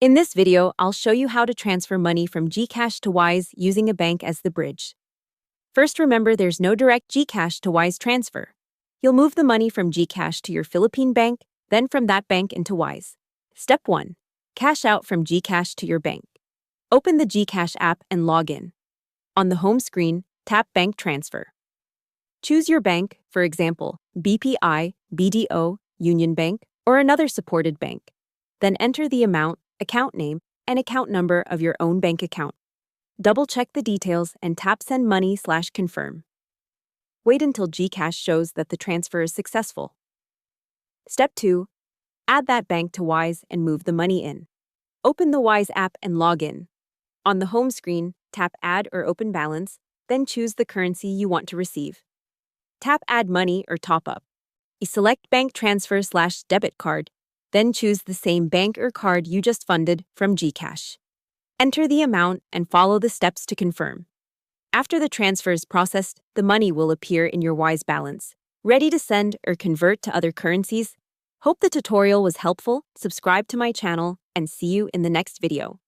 In this video, I'll show you how to transfer money from GCash to Wise using a bank as the bridge. First, remember there's no direct GCash to Wise transfer. You'll move the money from GCash to your Philippine bank, then from that bank into Wise. Step 1. Cash out from GCash to your bank. Open the GCash app and log in. On the home screen, tap Bank Transfer. Choose your bank, for example, BPI, BDO, Union Bank, or another supported bank. Then enter the amount, account name, and account number of your own bank account. Double-check the details and tap Send Money/Confirm. Wait until GCash shows that the transfer is successful. Step 2. Add that bank to Wise and move the money in. Open the Wise app and log in. On the home screen, tap Add or Open Balance, then choose the currency you want to receive. Tap Add Money or Top Up. Select Bank Transfer/Debit Card, then choose the same bank or card you just funded from GCash. Enter the amount and follow the steps to confirm. After the transfer is processed, the money will appear in your Wise balance, ready to send or convert to other currencies. Hope the tutorial was helpful. Subscribe to my channel and see you in the next video.